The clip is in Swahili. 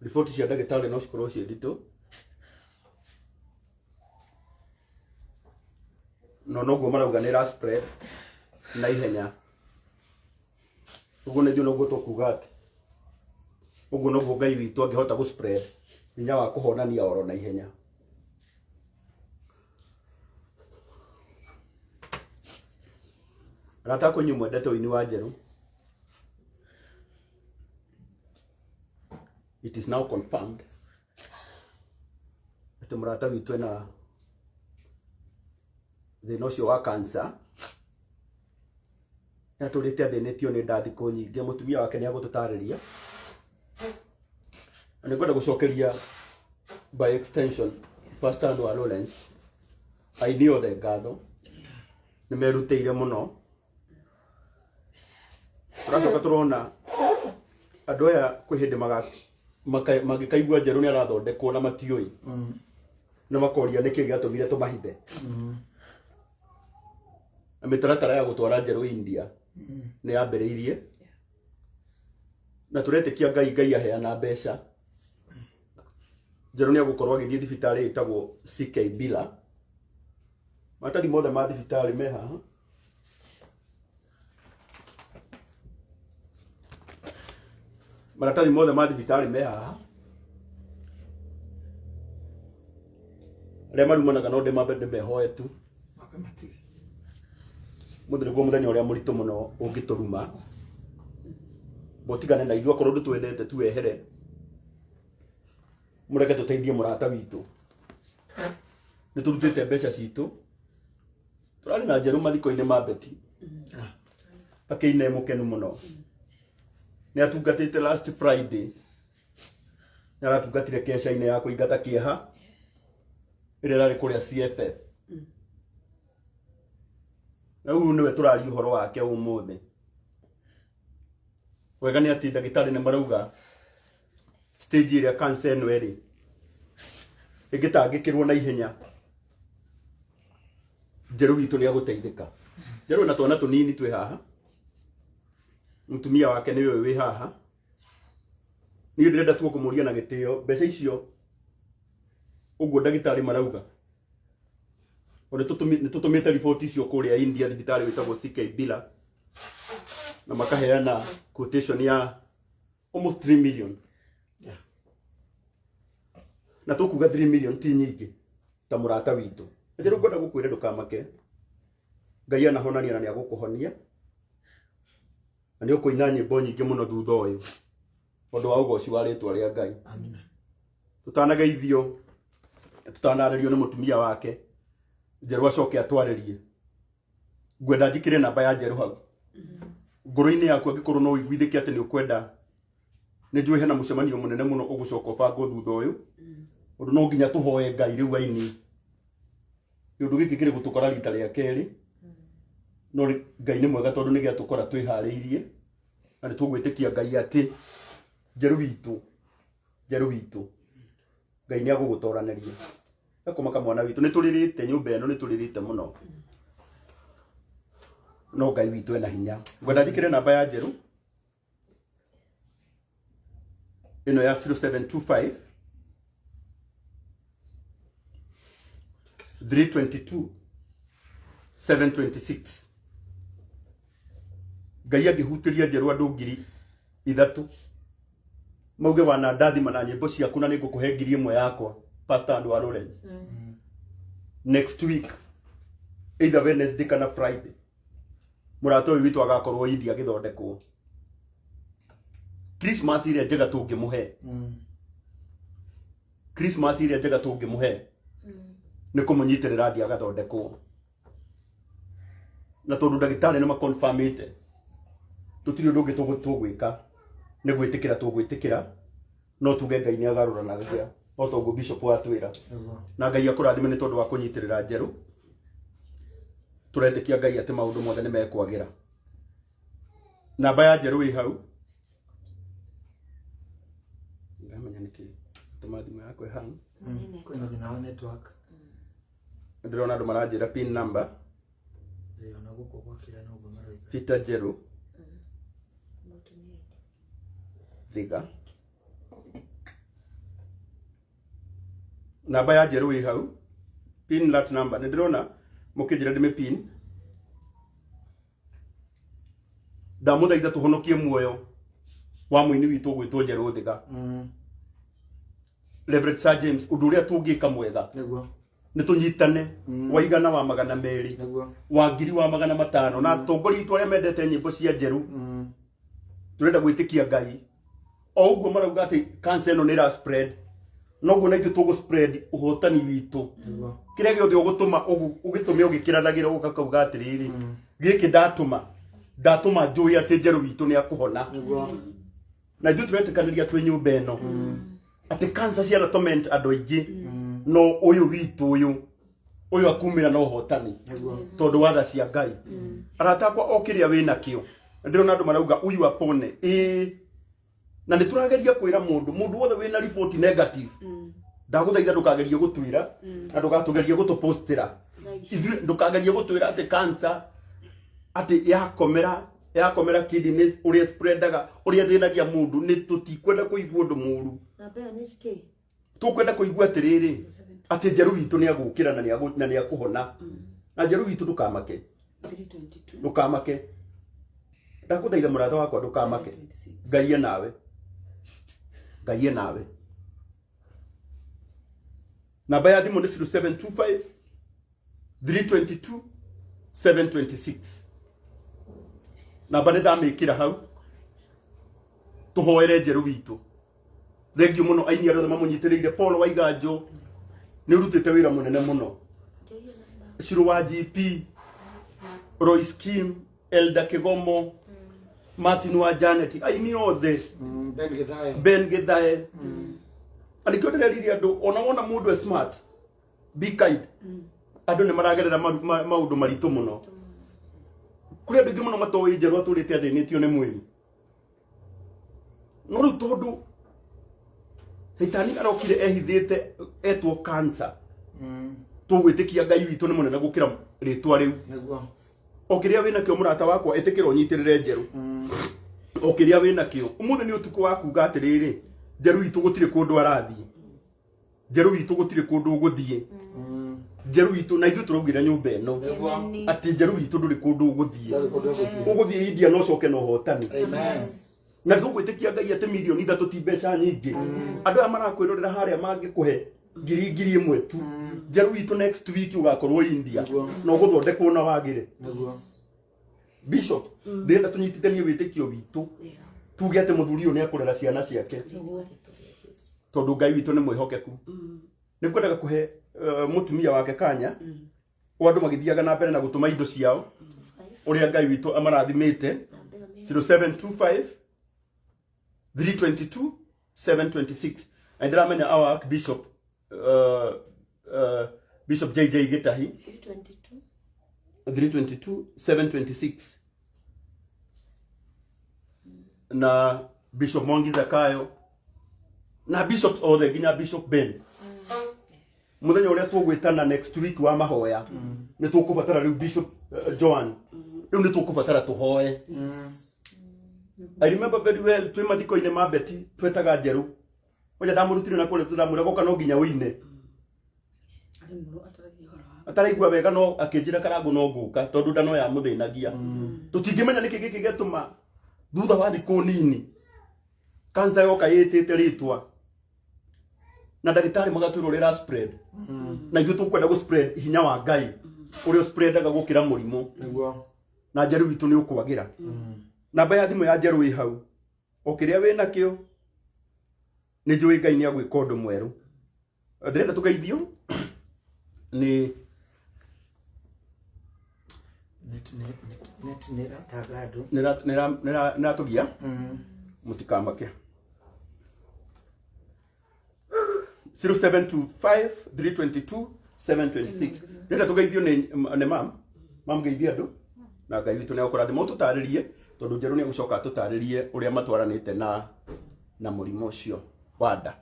Riboti cia ndagĩtarĩ no cikorwo ciĩ nditũ, no noguo marauga nĩ ra spread na ihenya. Ũguo nĩ ndio noguo tũkuga atĩ ũguo noguo Ngai witũ angĩhota gũ spread hinya wa kũhonania oro na ihenya. Arata akwa inyuĩ mwendete ũini wa njerũ, it is now confirmed atĩ mũrata witũ ena thĩna ũcio wa cancer. Nĩatũrĩte athĩnĩtio nĩ nda thikũ nyingĩ. Mũtumia wake nĩ agũtũtarĩria, na nĩngwenda gũcokeria by extension Pastor Andũ wa Lawrence aini othe ngatho, nĩ merutĩire mũno. Tũracoka tũrona andũ aya kwĩ hĩndĩ mangĩkaigua njerũ nĩ arathondekwo na matiũĩ, na makoria nĩkĩ gĩatũmire tũmahithe. Na mĩtaratara ya gũtwara njerũ India nĩ yambĩrĩirie, na tũretĩkia Ngai aheana mbeca. Njerũ nĩ agũkorwo agĩthiĩ thibitarĩ ĩtagwo CK Bila. Maratathi mothe ma thibitarĩ me haha. Maratathi mothe ma thibitarĩ me haha. Arĩa marumanaga no ndĩmehoe tu. Mũthĩ nĩguo mũthenya ũrĩa mũritũ mũno ũngĩtũruma. Mũtigane na ithuĩ, akorwo ndũtwendete tuwehere. Mũreke tũteithie mũrata witũ. Nĩtũrutĩte mbeca citũ. Tũrarĩ na njerũ mathiko-inĩ ma Beti. Akĩina mũkenu mũno. Nĩatungatĩte last Friday. Nĩaratungatire kesha-inĩ ya kũingata kĩeha ĩrĩa ĩrarĩ kũrĩa CFF. Na rĩu nĩwe tũraria ũhoro wake ũmũthĩ. Wega nĩ atĩ ndagĩtarĩ nĩ marauga stage ĩrĩa cancer ĩno ĩrĩ ĩngĩtangĩkĩrwo na ihenya, njerũ witũ nĩ agũteithĩka. Njerũ na twana tũnini twĩ haha, mũtumia wake nĩwe wĩ haha. Niĩ ndĩrenda tu kũmũria na gĩtĩo mbeca icio ũguo ndagĩtarĩ marauga. Nĩ tũtũmĩte riboti icio kũrĩa India thibitarĩ wĩtagwo CK Bila, na makaheana quotation ya almost 3 million. Na tũkuga 3 million ti nyingĩ ta mũrata witũ. Njerũ ngwenda gũkwĩra ndũkamake. Ngai anahonania na nĩ agũkũhonia. Na nĩ ũkũina nyĩmbo nyingĩ mũno thutha ũyũ ũndũ wa ũgoci wa rĩtwa rĩa Ngai. Amina. Tũtanageithio, tũtanarĩrio nĩ mũtumia wake, njerũ acoke atwarĩrie. Ngwenda njikĩre namba ya njerũ hau. Ngoro-inĩ yaku angĩkorwo no ũiguithĩke atĩ nĩ ũkwenda, nĩ njũĩ hena mũcemanio mũnene mũno ũgũcoka ũbangwo thutha ũyũ. Ũndũ no nginya tũhoe Ngai rĩu aini. Kĩũndũ gĩkĩ kĩrĩ gũtũkora rita rĩa kerĩ. No Ngai nĩ mwega tondũ nĩ gĩatũkora twĩharĩirie. Na nĩ tũgwĩtĩkia Ngai atĩ njerũ witũ Ngai nĩ agũgũtoranĩria. Ekũmaka mwana witũ, nĩ tũrĩrĩte nyũmba ĩno, nĩ tũrĩrĩte mũno. No Ngai witũ ena hinya. Ngwenda njikĩre namba ya njerũ ĩno ya 0725 322 726. Ngai angĩhutĩria njerũ andũ 3,000 mauge wana ndathima na nyĩmbo ciaku na nĩngũkũhe 1,000 yakwa, Pastor Andũ wa Lawrence. Next week either Wednesday kana Friday mũrata ũyũ witũ agakorwo India agĩthondekwo. Christmas ĩrĩa njega tũngĩmũhe, Christmas ĩrĩa njega tũngĩmũhe nĩ kũmũnyitĩrĩra athiĩ agathondekwo. Na tondũ ndagĩtarĩ nĩ makonfirmĩte tũtirĩ ũndũ ũngĩ tũgwĩka, nĩ gwĩtĩkĩra tũgwĩtĩkĩra, no tuge Ngai nĩ agarũranagia o ta ũguo Bishop atwĩra. Na Ngai akũrathime nĩ tondũ wa kũnyitĩrĩra njerũ. Tũretĩkia Ngai atĩ maũndũ mothe nĩ mekwagĩra. Namba ya njerũ ĩ hau. Ndamenya nĩkĩ tũma thimũ yakwa ĩhana. Kwĩna thĩna wa network. Ndĩrona andũ maranjĩra pin number. Ona gũkũ gwakĩra no ũguo maroiga. Peter Njerũ. Thiga. namba ya njeru wi hau pin lat number nä ndä rona må kä njä ra ndä mä pin ndamå thaitha tå honokie muoyo wa må ini witå gwä two njerå thiga Reverend Sir James å ndå å rä a tå ngä ka mwega nä tå nyitane wa igana wa magana merĩ wa ngiri wa magana matano na atongoria itå arä a mendete nyä mbo cia njerå tå renda gwä tä kia Ngai o å guo marauga atä cancer ĩno nä ra spread noguo na ithuĩ tũgũ spread ũhotani witũ kĩrĩa gĩothe ũgũtũma ũgĩtũme ũgĩkĩrathagĩra ũgoka kauga atĩrĩrĩ gĩkĩ ndatũma njũĩ atĩ njerũ witũ nĩ akũhona na ithuĩ tũretĩkanĩria twĩ nyũmba ĩno atĩ cancer ciana torment andũ aingĩ no ũyũ witũ ũyũ akumĩra na ũhotani tondũ wa tha cia Ngai arata akwa o kĩrĩa wĩnakĩo ndĩrona andũ marauga ũyũ apone na nĩ tũrageria kwĩra mũndũ wothe wĩna report negative ndagũthaitha ndũkagerie gũtwĩra na ndũgatũgerie gũtũpostĩra ithuĩ ndũkagerie gũtwĩra atĩ cancer atĩ yakomera kidneys ũrĩa spreadaga ũrĩa thĩnagia mũndũ nĩ tũtikwenda kũigua ũndũ mũũru tũkwenda kũigua atĩrĩrĩ atĩ njerũ witũ nĩ agũkĩra na nĩ akũhona na njerũ witũ ndũkamake ndakũthaitha mũratha wakwa ndũkamake Ngai nawe namba ya thimũ nĩ 0725 322 726 namba nĩ ndamĩkĩra hau tũhoere njerũ witũ thengio mũno aini arĩa mamũnyitĩrĩire Paul Waiganjo nĩ ũrutĩte wĩra mũnene mũno Shiro wa GP Royce Kim Elda Kigomo Martin wa Janet aini othe Ben Githae alikio ndireriria andu ona wona mundu e smart be kind andu ne maragerera maundu maritu muno kuri andu muno matoyi njeru aturite athinitio ni mwiri no ru tondu Saitani arokire ehithite etwo cancer tugwitikia Ngai witu ni munene gukira ritwa riu okiria wina kio murata wakwa etikira unyitirire njeru okiria wina kio umuthi ni utuku waku gatiriri njeru itu gutire kundu arathie njeru itu gutire kundu uguthie njeru itu na ithu turaugira nyumba eno ati njeru itu nduri kundu uguthie India no coke no hotani na tugwitikia Ngai ati milioni 3 ti mbeca nyingi andu aya marakwirorera haria mangikuhe ngiri imwe tu njeru itu next week ugakorwo India no guthondekwo na wagire Bishop ndenda tunyitithanie witikio witu tuge ati muthuri uyu ni akurera ciana ciake tondu Ngai witu ni mwihokeku ni kwendaga kuhe mutumia wake kanya o andu magithiaga na mbere na gutuma indo ciao uria Ngai witu amarathimite 0725 322 726 ndiramenya our Archbishop Bishop JJ Gitahi 322 726 na Bishop Mwangi Zakayo na Bishop othe ginya Bishop Ben muthenya uria tugwitana next week wa mahoya ni tukubatara riu Bishop Joan riu ni tukubatara tuhoe I remember very well twi mathiko-ini ma Beti twetaga njeru oja ndamurutire na kule turamura goka no ginya wine ataraigua wega no akinjira karangu no nguka tondu ndano ya muthinagia tutingimenya niki giki getuma thutha wa thiku nini kansa yoka yitite ritwa na ndagitari magatwirorera spread na ithu tukwenda go spread hinya wa Ngai urio spreadaga gukira murimu na njeru witu ni ukwagira namba ya thimu ya njeru wi hau okiria wina kio ni njui Ngai ni agwika undu mweru ndirenda tugeithio ni nera tugia mutikamake 0725 322 726 nenda tugeithio ne mam geithia andu na Ngai witu ne ukurathima tutaririe tondu njeru ni gucoka tutaririe uria matwaranite na murimo ucio wada